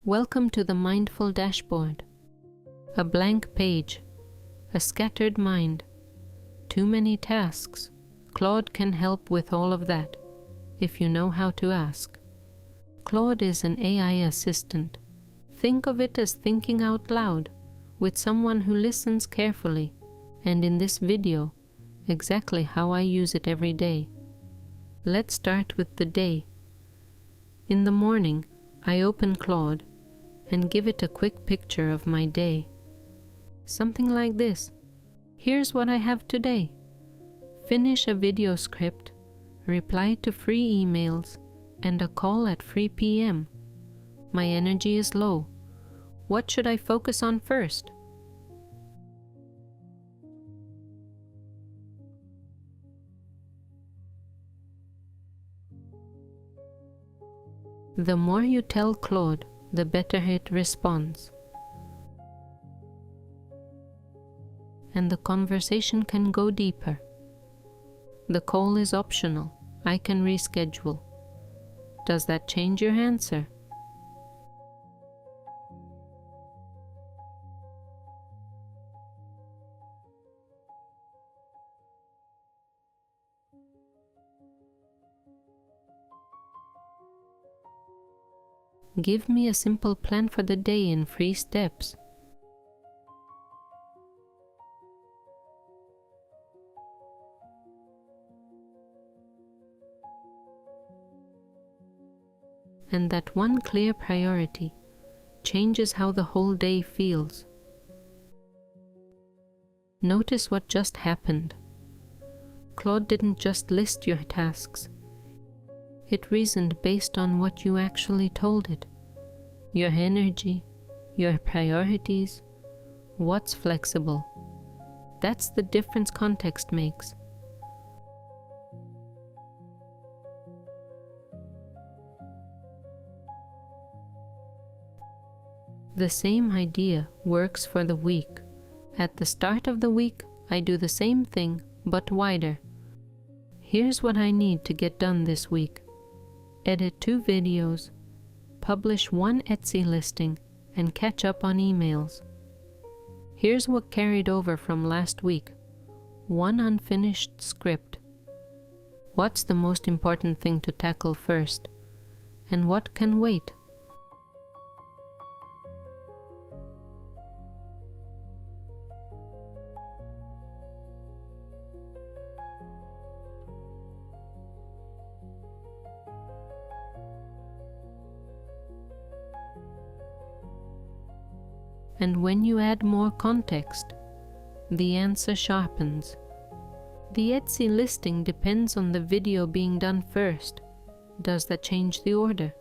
Welcome to the Mindful Dashboard. A blank page, a scattered mind, too many tasks. Claude can help with all of that, if you know how to ask. Claude is an AI assistant. Think of it as thinking out loud, with someone who listens carefully, and in this video, exactly how I use it every day. Let's start with the day. In the morning, I open Claude and give it a quick picture of my day. Something like this. Here's what I have today. Finish a video script, reply to free emails, and a call at 3 p.m. My energy is low. What should I focus on first? The more you tell Claude, the better it responds. And the conversation can go deeper. The call is optional. I can reschedule. Does that change your answer? Give me a simple plan for the day in 3 steps. And that one clear priority changes how the whole day feels. Notice what just happened. Claude didn't just list your tasks. It reasoned based on what you actually told it. Your energy, your priorities, what's flexible. That's the difference context makes. The same idea works for the week. At the start of the week, I do the same thing, but wider. Here's what I need to get done this week. Edit 2 videos, publish 1 Etsy listing, and catch up on emails. Here's what carried over from last week. 1 unfinished script. What's the most important thing to tackle first? And what can wait? And when you add more context, the answer sharpens. The Etsy listing depends on the video being done first. Does that change the order?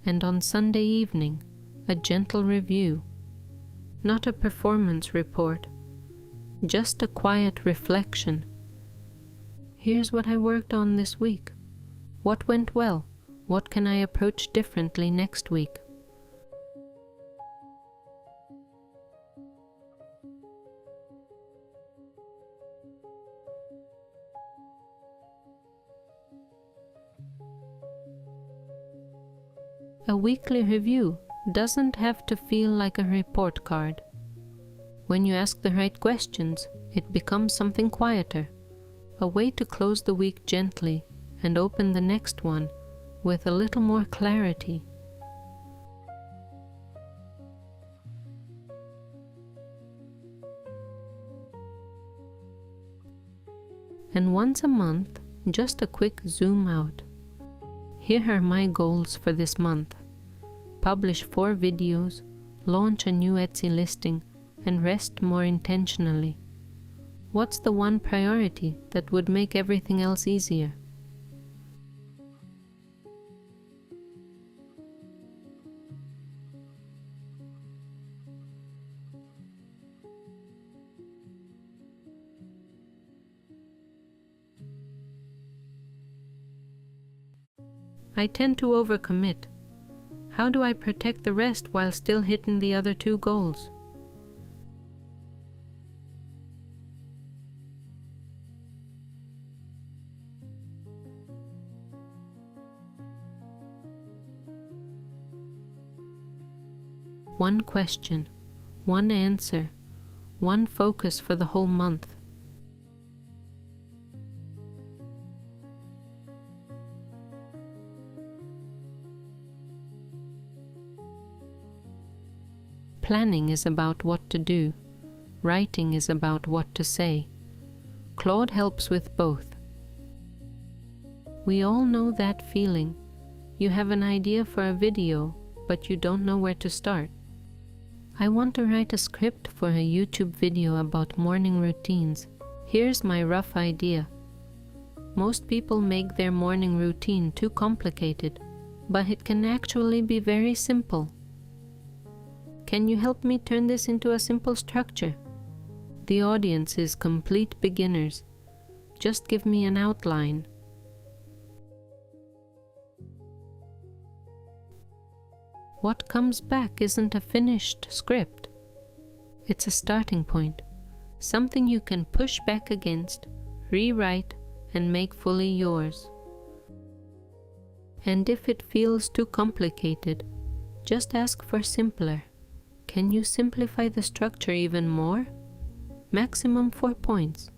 And on Sunday evening, a gentle review, not a performance report, just a quiet reflection. Here's what I worked on this week. What went well? What can I approach differently next week? A weekly review doesn't have to feel like a report card. When you ask the right questions, it becomes something quieter, a way to close the week gently and open the next one with a little more clarity. And once a month, just a quick zoom out. Here are my goals for this month. Publish 4 videos, launch a new Etsy listing, and rest more intentionally. What's the one priority that would make everything else easier? I tend to overcommit. How do I protect the rest while still hitting the other two goals? One question, one answer, one focus for the whole month. Planning is about what to do. Writing is about what to say. Claude helps with both. We all know that feeling. You have an idea for a video, but you don't know where to start. I want to write a script for a YouTube video about morning routines. Here's my rough idea. Most people make their morning routine too complicated, but it can actually be very simple. Can you help me turn this into a simple structure? The audience is complete beginners. Just give me an outline. What comes back isn't a finished script. It's a starting point, something you can push back against, rewrite, and make fully yours. And if it feels too complicated, just ask for simpler. Can you simplify the structure even more? Maximum 4 points.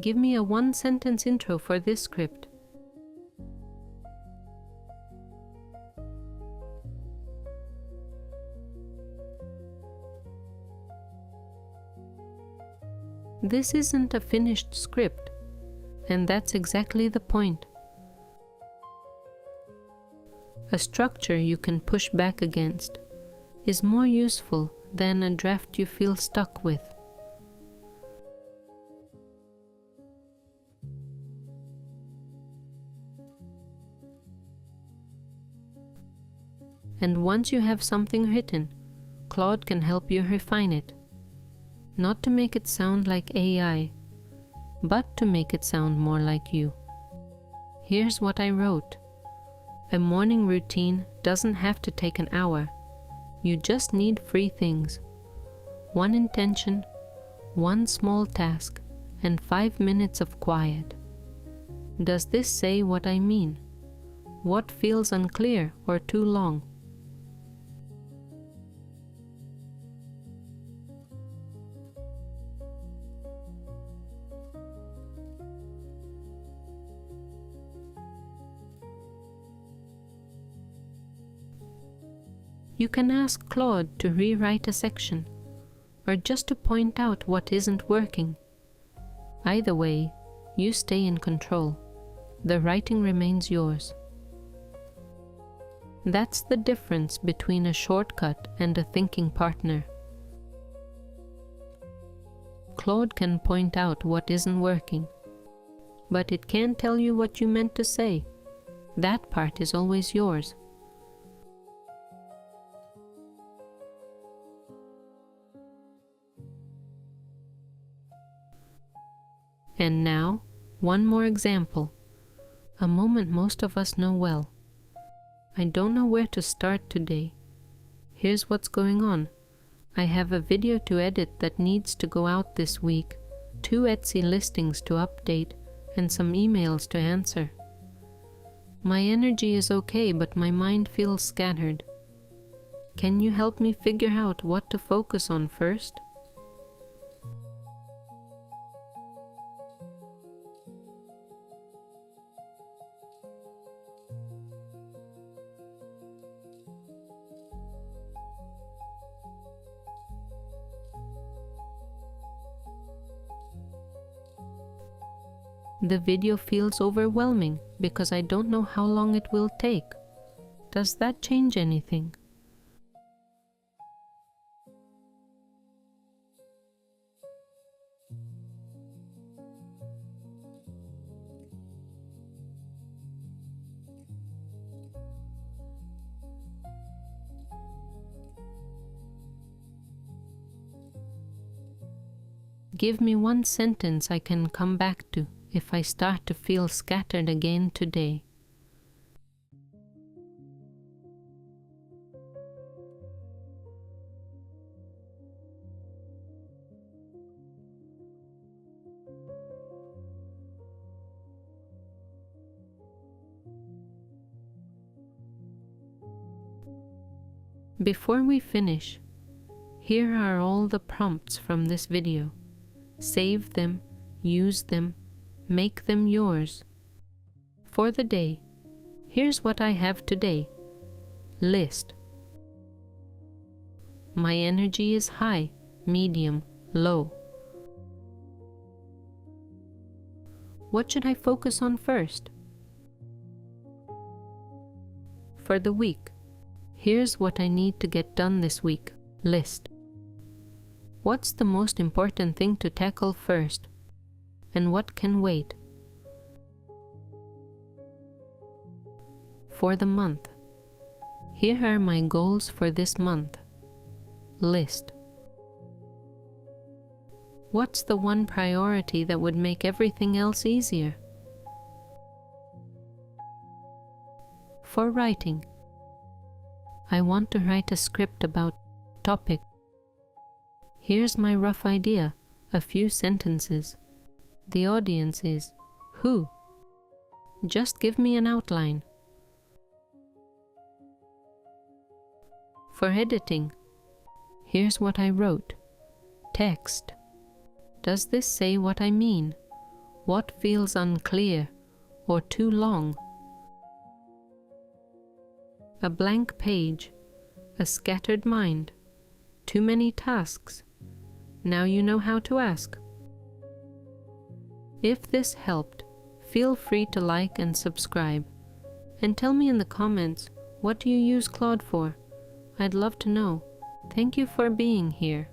Give me a one-sentence intro for this script. This isn't a finished script, and that's exactly the point. A structure you can push back against is more useful than a draft you feel stuck with. And once you have something written, Claude can help you refine it. Not to make it sound like AI, but to make it sound more like you. Here's what I wrote. A morning routine doesn't have to take an hour. You just need 3 things. One intention, one small task, and 5 minutes of quiet. Does this say what I mean? What feels unclear or too long? You can ask Claude to rewrite a section, or just to point out what isn't working. Either way, you stay in control. The writing remains yours. That's the difference between a shortcut and a thinking partner. Claude can point out what isn't working, but it can't tell you what you meant to say. That part is always yours. And now, one more example. A moment most of us know well. I don't know where to start today. Here's what's going on. I have a video to edit that needs to go out this week, 2 Etsy listings to update, and some emails to answer. My energy is okay, but my mind feels scattered. Can you help me figure out what to focus on first? The video feels overwhelming because I don't know how long it will take. Does that change anything? Give me one sentence I can come back to if I start to feel scattered again today. Before we finish, here are all the prompts from this video. Save them, use them, make them yours. For the day, here's what I have today. List. My energy is high, medium, low. What should I focus on first? For the week, here's what I need to get done this week. List. What's the most important thing to tackle first? And what can wait? For the month, here are my goals for this month. List. What's the one priority that would make everything else easier? For writing, I want to write a script about topic. Here's my rough idea, a few sentences. The audience is who? Just give me an outline. For editing, here's what I wrote. Text. Does this say what I mean? What feels unclear or too long? A blank page, a scattered mind, too many tasks. Now you know how to ask. If this helped, feel free to like and subscribe. And tell me in the comments, what do you use Claude for? I'd love to know. Thank you for being here.